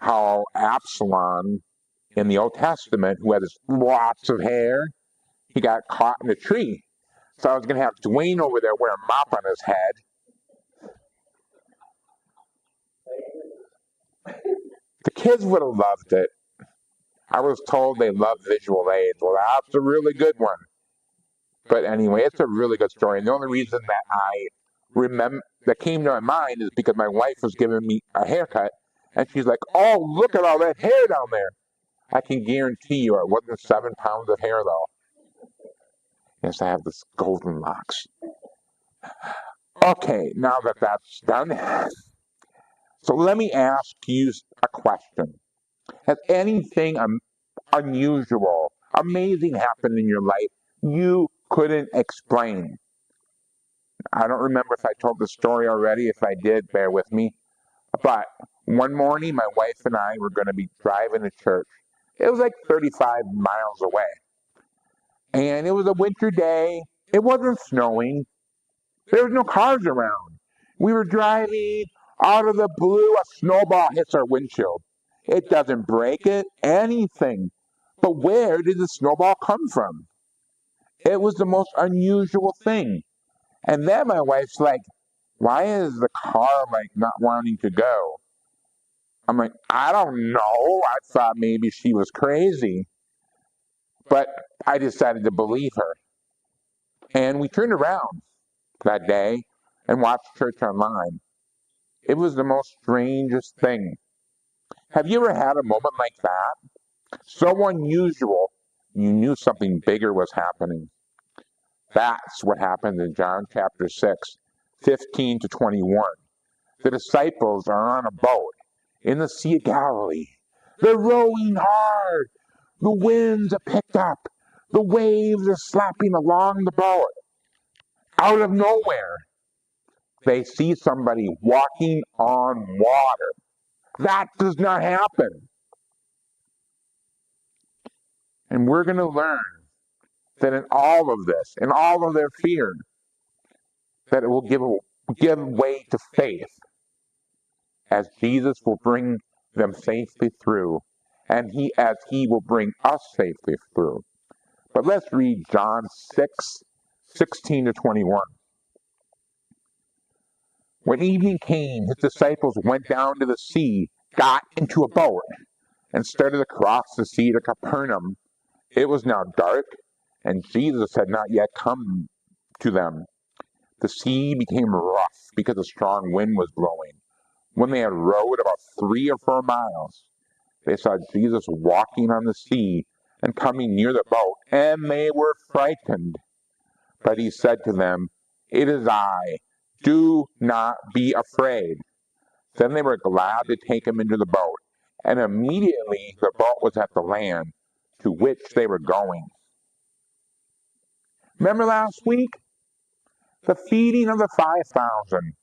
how Absalom in the Old Testament, who had lots of hair, he got caught in a tree. So I was going to have Dwayne over there wear a mop on his head. The kids would have loved it. I was told they loved visual aids. Well, that's a really good one. But anyway, it's a really good story. And the only reason that I remember that came to my mind is because my wife was giving me a haircut, and she's like, "Oh, look at all that hair down there." I can guarantee you it wasn't 7 pounds of hair, though. Yes, I have this golden locks. Okay, now that that's done, so let me ask you a question. Has anything unusual, amazing happened in your life you couldn't explain? I don't remember if I told the story already. If I did, bear with me. But one morning, my wife and I were going to be driving to church. It was like 35 miles away. And it was a winter day. It wasn't snowing. There was no cars around. We were driving. Out of the blue, a snowball hits our windshield. It doesn't break it, anything. But where did the snowball come from? It was the most unusual thing. And then my wife's like, "Why is the car like not wanting to go?" I'm like, "I don't know." I thought maybe she was crazy. But I decided to believe her. And we turned around that day and watched church online. It was the most strangest thing. Have you ever had a moment like that? So unusual, you knew something bigger was happening. That's what happened in John chapter 6, 15 to 21. The disciples are on a boat in the Sea of Galilee. They're rowing hard. The winds are picked up. The waves are slapping along the boat. Out of nowhere, they see somebody walking on water. That does not happen. And we're going to learn that in all of this, in all of their fear, that it will give way to faith as Jesus will bring them safely through, and as he will bring us safely through. But let's read John 6, 16 to 21. When evening came, his disciples went down to the sea, got into a boat, and started across the sea to Capernaum. It was now dark, and Jesus had not yet come to them. The sea became rough because a strong wind was blowing. When they had rowed about 3 or 4 miles, they saw Jesus walking on the sea and coming near the boat, and they were frightened. But he said to them, "It is I. Do not be afraid." Then they were glad to take him into the boat, and immediately the boat was at the land to which they were going. Remember last week? The feeding of the 5,000.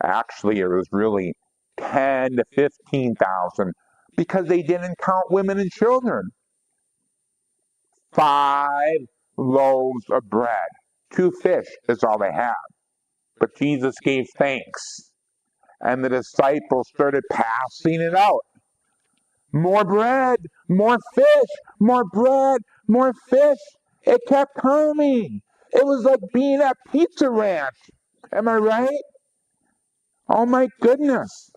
Actually, it was really 10 to 15,000 because they didn't count women and children. 5 loaves of bread. 2 fish is all they had. But Jesus gave thanks, and the disciples started passing it out. More bread, more fish, more bread, more fish. It kept coming. It was like being at Pizza Ranch. Am I right? Oh my goodness.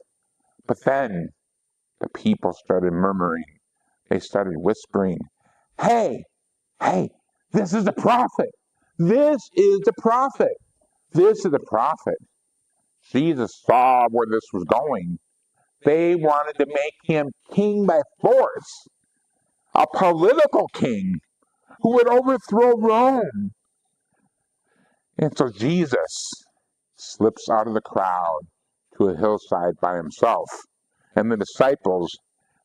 But then the people started murmuring. They started whispering, "Hey, hey, this is the prophet. This is the prophet. This is the prophet." Jesus saw where this was going. They wanted to make him king by force, a political king who would overthrow Rome. And so Jesus slips out of the crowd to a hillside by himself. And the disciples,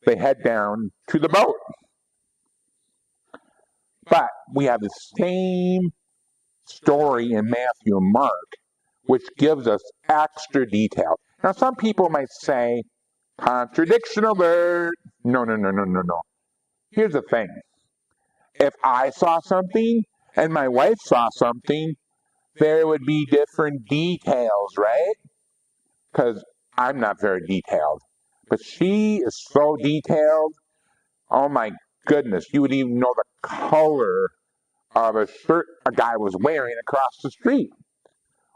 they head down to the boat. But we have the same story in Matthew and Mark, which gives us extra detail. Now, some people might say, contradiction alert. No, no, no, no, no, no. Here's the thing. If I saw something and my wife saw something, there would be different details, right? Because I'm not very detailed. But she is so detailed. Oh my goodness, you would even know the color of a shirt a guy was wearing across the street.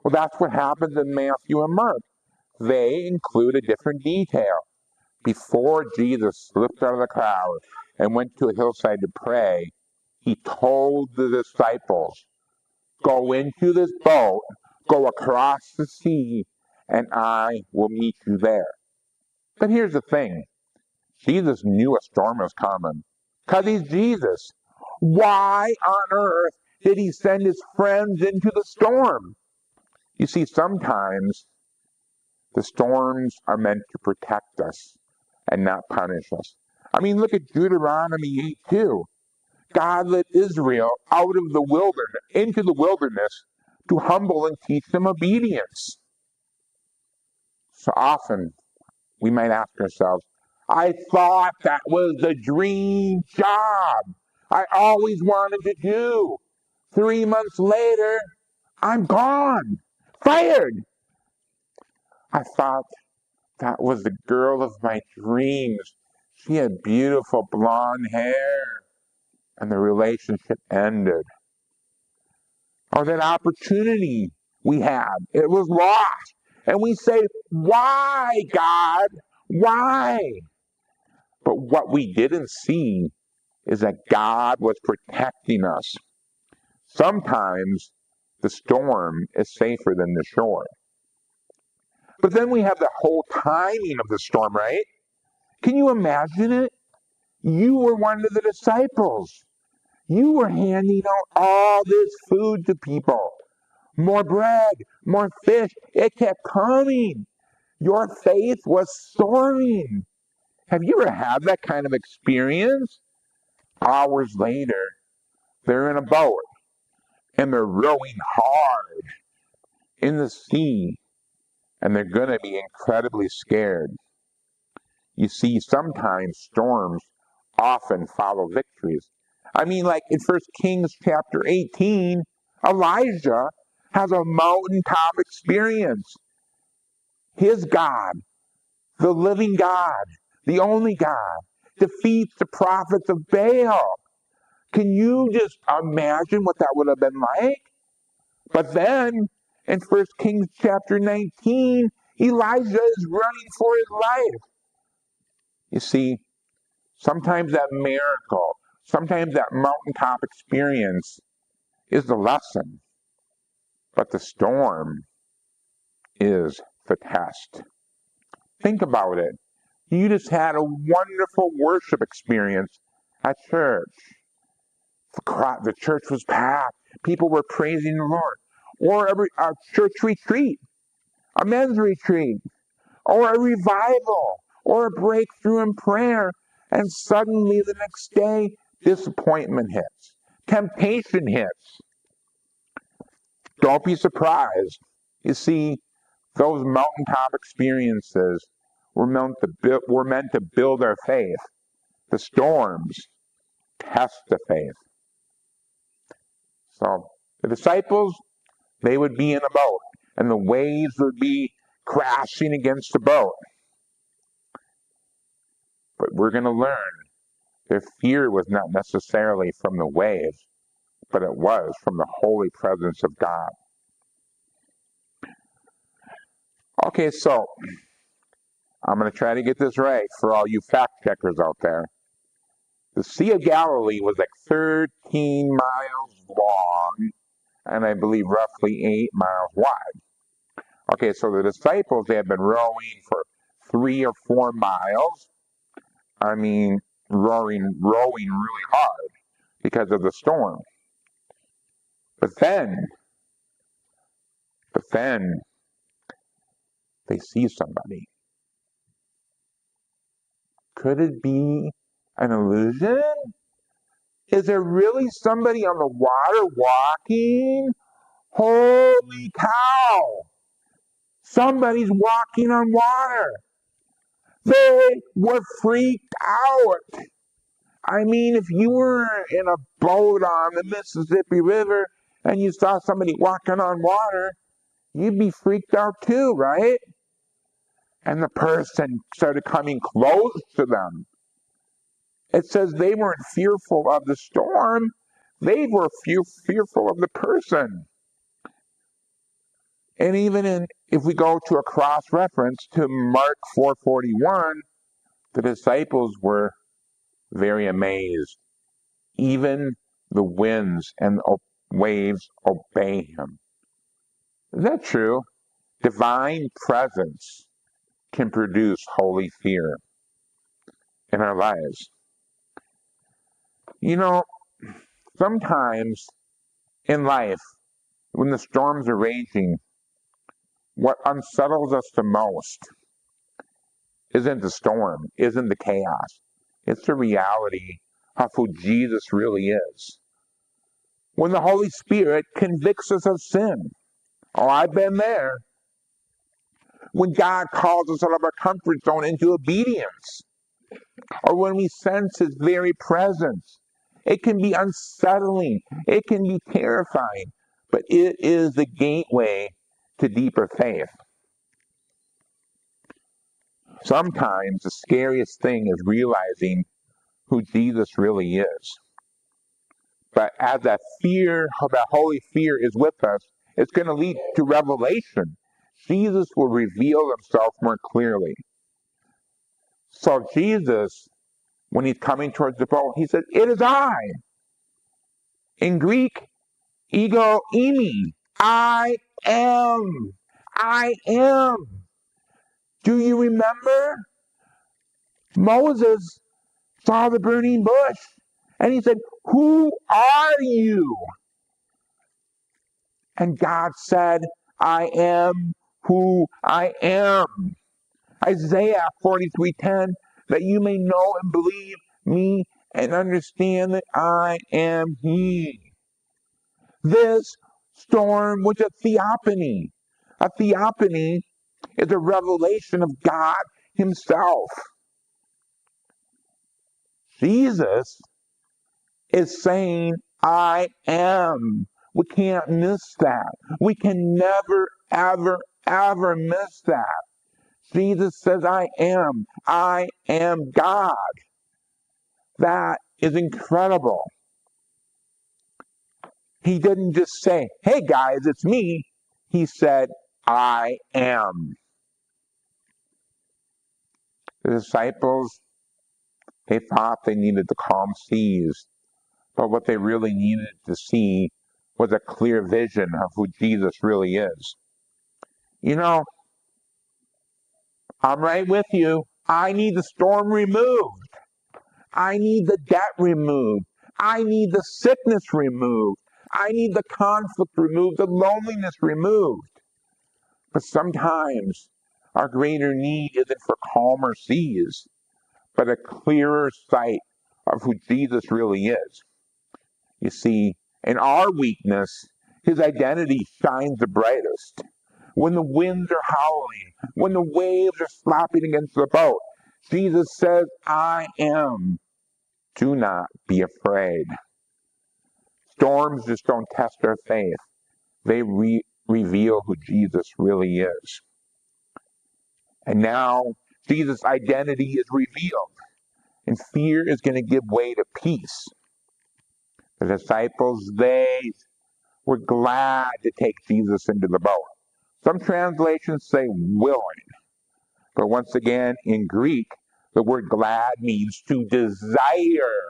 Well, that's what happens in Matthew and Mark. They include a different detail. Before Jesus slipped out of the crowd and went to a hillside to pray, he told the disciples, go into this boat, go across the sea, and I will meet you there. But here's the thing. Jesus knew a storm was coming, because he's Jesus. Why on earth did he send his friends into the storm? You see, sometimes the storms are meant to protect us and not punish us. I mean, look at Deuteronomy 8:2. God led Israel out of the wilderness, into the wilderness, to humble and teach them obedience. So often we might ask ourselves, I thought that was the dream job I always wanted to do. 3 months later, I'm gone, fired. I thought that was the girl of my dreams. She had beautiful blonde hair, and the relationship ended. Or that opportunity we had, it was lost. And we say, why, God? Why? But what we didn't see is that God was protecting us. Sometimes the storm is safer than the shore. But then we have the whole timing of the storm, right? Can you imagine it? You were one of the disciples. You were handing out all this food to people. More bread, more fish. It kept coming. Your faith was soaring. Have you ever had that kind of experience? Hours later, they're in a boat and they're rowing hard in the sea, and they're going to be incredibly scared. You see, sometimes storms often follow victories. I mean, like in 1 Kings chapter 18, Elijah has a mountaintop experience. His God, the living God, the only God, defeats the prophets of Baal. Can you just imagine what that would have been like? But then, in 1 Kings chapter 19, Elijah is running for his life. You see, sometimes that miracle, sometimes that mountaintop experience is the lesson, but the storm is the test. Think about it. You just had a wonderful worship experience at church. The church was packed. People were praising the Lord. Or a church retreat, a men's retreat, or a revival, or a breakthrough in prayer. And suddenly the next day, disappointment hits. Temptation hits. Don't be surprised. You see, those mountaintop experiences were meant to build our faith. The storms test the faith. So the disciples, they would be in a boat, and the waves would be crashing against the boat. But we're going to learn their fear was not necessarily from the waves, but it was from the holy presence of God. Okay, so I'm going to try to get this right for all you fact checkers out there. The Sea of Galilee was like 13 miles long and I believe roughly 8 miles wide. Okay, so the disciples, they had been rowing for 3 or 4 miles. I mean, rowing really hard because of the storm. But then they see somebody. Could it be an illusion? Is there really somebody on the water walking? Holy cow! Somebody's walking on water. They were freaked out. I mean, if you were in a boat on the Mississippi River and you saw somebody walking on water, you'd be freaked out too, right? and the person started coming close to them. It says they weren't fearful of the storm. They were fearful of the person. And even if we go to a cross reference to Mark 4:41, the disciples were very amazed. Even the winds and the waves obey him. Is that true? Divine presence can produce holy fear in our lives. You know, sometimes in life, when the storms are raging, what unsettles us the most isn't the storm, isn't the chaos. It's the reality of who Jesus really is. When the Holy Spirit convicts us of sin. Oh, I've been there. When God calls us out of our comfort zone into obedience, or when we sense His very presence. It can be unsettling, it can be terrifying, but it is the gateway to deeper faith. Sometimes the scariest thing is realizing who Jesus really is. But as that holy fear is with us, it's going to lead to revelation. Jesus will reveal himself more clearly. So Jesus, when he's coming towards the boat, he said, "It is I." In Greek, ego eimi. I am. I am. Do you remember? Moses saw the burning bush and he said, "Who are you?" And God said, "I am who I am." Isaiah 43:10, that you may know and believe me and understand that I am He. This storm was a theophany. A theophany is a revelation of God Himself. Jesus is saying, "I am." We can't miss that. We can never, ever, ever miss that. Jesus says, "I am. I am God." That is incredible. He didn't just say, "Hey guys, it's me." He said, "I am." The disciples, they thought they needed to calm seas, but what they really needed to see was a clear vision of who Jesus really is. You know, I'm right with you. I need the storm removed. I need the debt removed. I need the sickness removed. I need the conflict removed, the loneliness removed. But sometimes our greater need isn't for calmer seas, but a clearer sight of who Jesus really is. You see, in our weakness, his identity shines the brightest. When the winds are howling, when the waves are slopping against the boat, Jesus says, "I am. Do not be afraid." Storms just don't test our faith. They reveal who Jesus really is. And now Jesus' identity is revealed, and fear is going to give way to peace. The disciples, they were glad to take Jesus into the boat. Some translations say willing, but once again, in Greek, the word glad means to desire.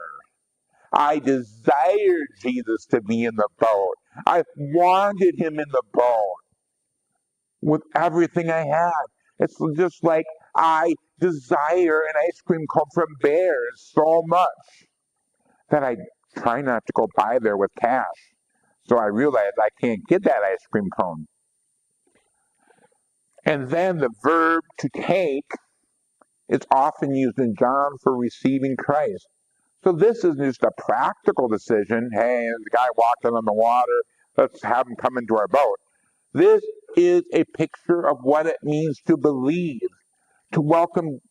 I desired Jesus to be in the boat. I wanted him in the boat with everything I had. It's just like I desire an ice cream cone from Bears so much that I try not to go by there with cash. So I realize I can't get that ice cream cone. And then the verb to take is often used in John for receiving Christ. So this isn't just a practical decision. Hey, there's a guy walking on the water. Let's have him come into our boat. This is a picture of what it means to believe, to welcome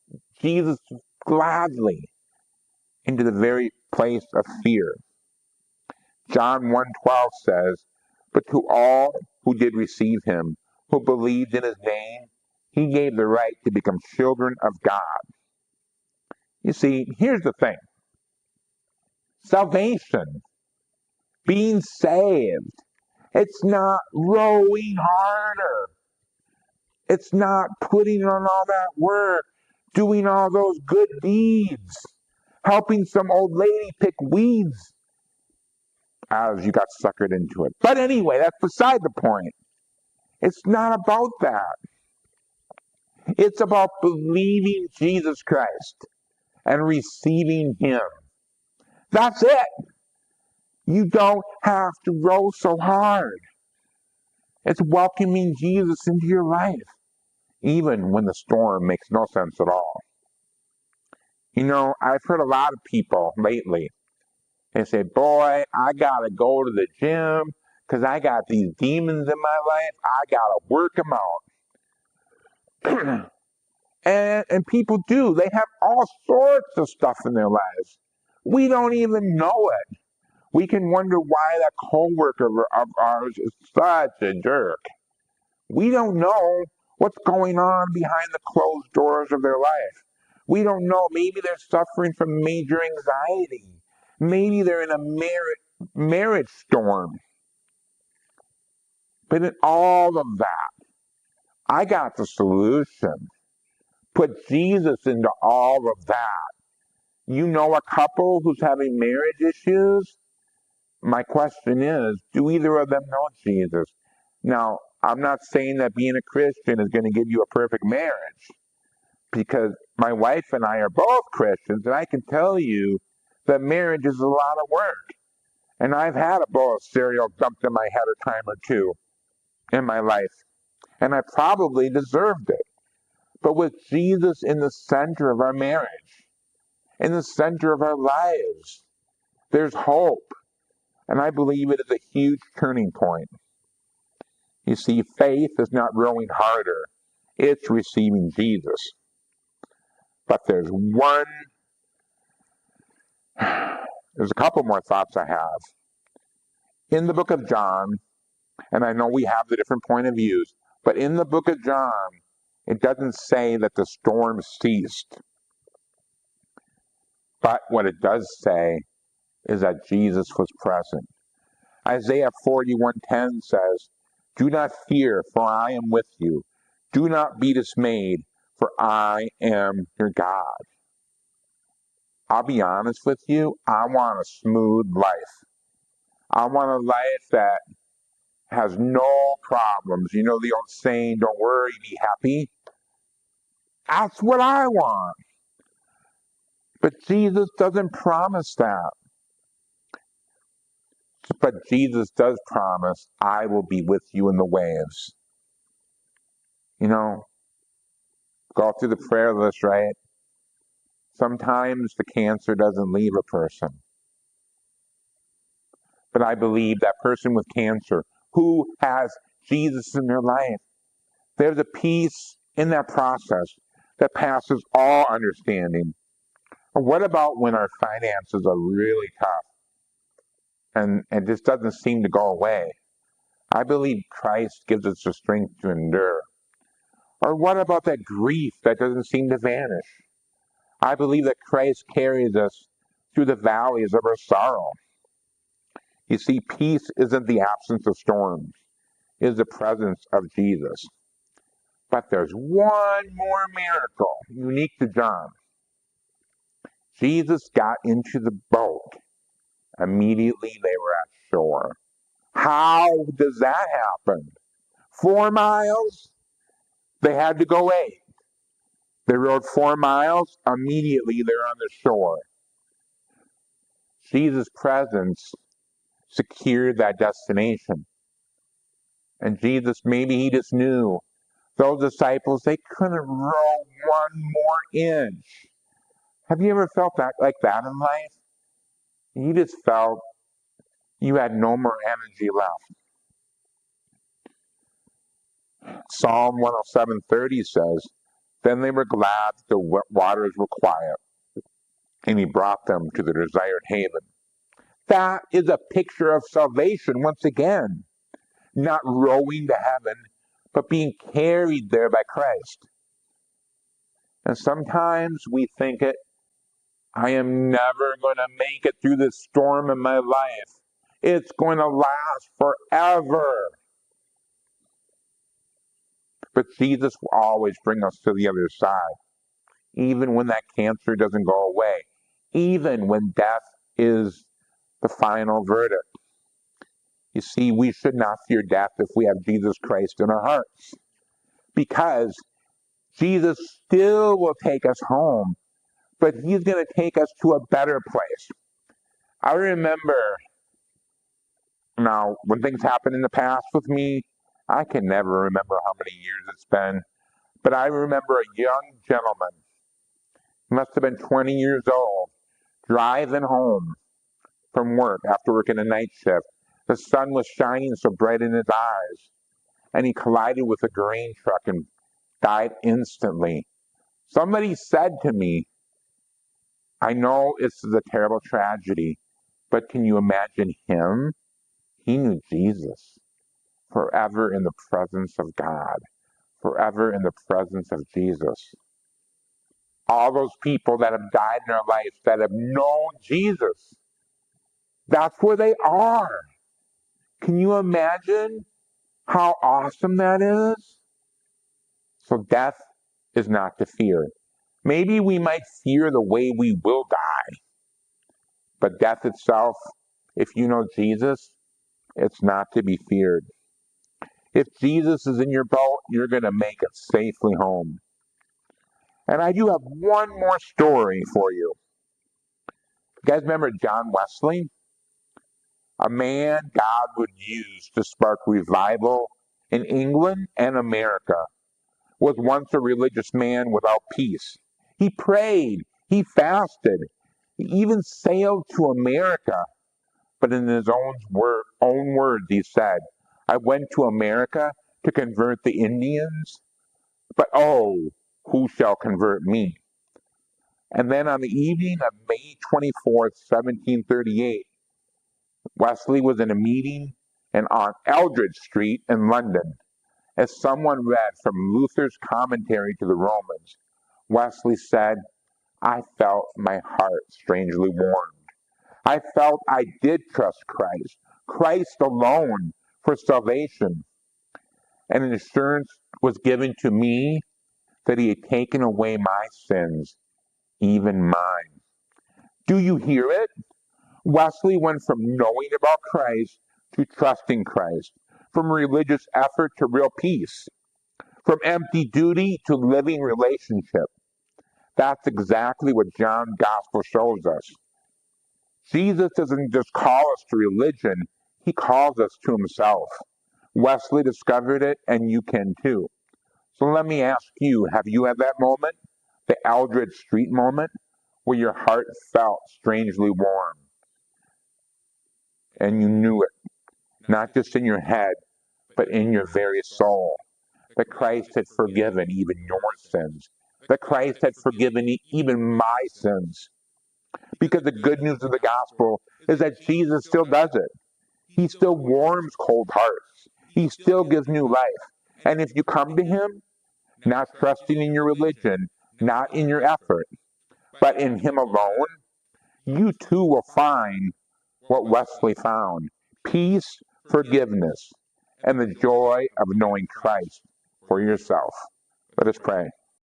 Jesus gladly into the very place of fear. John 1:12 says, "But to all who did receive him, who believed in his name, He gave the right to become children of God. You see, here's the thing. Salvation, being saved, it's not rowing harder. It's not putting on all that work, doing all those good deeds, helping some old lady pick weeds as you got suckered into it. But anyway, that's beside the point. It's not about that. It's about believing Jesus Christ and receiving Him. That's it. You don't have to row so hard. It's welcoming Jesus into your life, even when the storm makes no sense at all. You know, I've heard a lot of people lately, they say, boy, I got to go to the gym because I got these demons in my life. I got to work them out. and people do. They have all sorts of stuff in their lives. We don't even know it. We can wonder why that coworker of ours is such a jerk. We don't know what's going on behind the closed doors of their life. We don't know. Maybe they're suffering from major anxiety. Maybe they're in a marriage storm. But in all of that, I got the solution. Put Jesus into all of that. You know a couple who's having marriage issues? My question is, do either of them know Jesus? Now, I'm not saying that being a Christian is going to give you a perfect marriage, because my wife and I are both Christians, and I can tell you that marriage is a lot of work. And I've had a bowl of cereal dumped in my head a time or two in my life, and I probably deserved it. But with Jesus in the center of our marriage, in the center of our lives, there's hope. And I believe it is a huge turning point. You see, faith is not rowing harder. It's receiving Jesus. But there's a couple more thoughts I have. In the book of John, and I know we have the different point of views, but in the book of John, it doesn't say that the storm ceased. But what it does say is that Jesus was present. Isaiah 41:10 says, "Do not fear, for I am with you. Do not be dismayed, for I am your God." I'll be honest with you, I want a smooth life. I want a life that has no problems. You know the old saying, don't worry, be happy? That's what I want. But Jesus doesn't promise that. But Jesus does promise, I will be with you in the waves. You know, go through the prayer list, right? Sometimes the cancer doesn't leave a person. But I believe that person with cancer who has Jesus in their life, there's a peace in that process that passes all understanding. Or what about when our finances are really tough and it just doesn't seem to go away? I believe Christ gives us the strength to endure. Or what about that grief that doesn't seem to vanish? I believe that Christ carries us through the valleys of our sorrow. You see, peace isn't the absence of storms, it is the presence of Jesus. But there's one more miracle unique to John. Jesus got into the boat. Immediately they were at shore. How does that happen? 4 miles? They had to go 8. They rode 4 miles. Immediately they're on the shore. Jesus' presence secured that destination. And Jesus, maybe he just knew those disciples, they couldn't row one more inch. Have you ever felt that like that in life? You just felt you had no more energy left. Psalm 107:30 says, "Then they were glad that the waters were quiet, and he brought them to the desired haven." That is a picture of salvation once again. Not rowing to heaven, but being carried there by Christ. And sometimes we think I am never going to make it through this storm in my life. It's going to last forever. But Jesus will always bring us to the other side, even when that cancer doesn't go away, even when death is the final verdict. You see, we should not fear death if we have Jesus Christ in our hearts, because Jesus still will take us home, but he's going to take us to a better place. I remember, now, when things happen in the past with me, I can never remember how many years it's been, but I remember a young gentleman, he must have been 20 years old, driving home from work after working a night shift. The sun was shining so bright in his eyes, and he collided with a grain truck and died instantly. Somebody said to me, I know this is a terrible tragedy, but can you imagine him? He knew Jesus, forever in the presence of God, forever in the presence of Jesus. All those people that have died in our lives that have known Jesus, that's where they are. Can you imagine how awesome that is? So death is not to fear. Maybe we might fear the way we will die, but death itself, if you know Jesus, it's not to be feared. If Jesus is in your boat, you're going to make it safely home. And I do have one more story for you. You guys remember John Wesley? A man God would use to spark revival in England and America. Was once a religious man without peace. He prayed, he fasted, he even sailed to America. But in his own words, he said, I went to America to convert the Indians, but oh, who shall convert me? And then on the evening of May 24th, 1738, Wesley was in a meeting and on Eldridge Street in London. As someone read from Luther's commentary to the Romans, Wesley said, I felt my heart strangely warmed. I felt I did trust Christ, Christ alone for salvation. And an assurance was given to me that he had taken away my sins, even mine. Do you hear it? Wesley went from knowing about Christ to trusting Christ, from religious effort to real peace, from empty duty to living relationship. That's exactly what John's gospel shows us. Jesus doesn't just call us to religion, he calls us to himself. Wesley discovered it, and you can too. So let me ask you, have you had that moment? The Eldridge Street moment, where your heart felt strangely warm, and you knew it, not just in your head, but in your very soul, that Christ had forgiven even your sins, that Christ had forgiven even my sins. Because the good news of the gospel is that Jesus still does it. He still warms cold hearts. He still gives new life. And if you come to him, not trusting in your religion, not in your effort, but in him alone, you too will find what Wesley found: peace, forgiveness, and the joy of knowing Christ for yourself. Let us pray.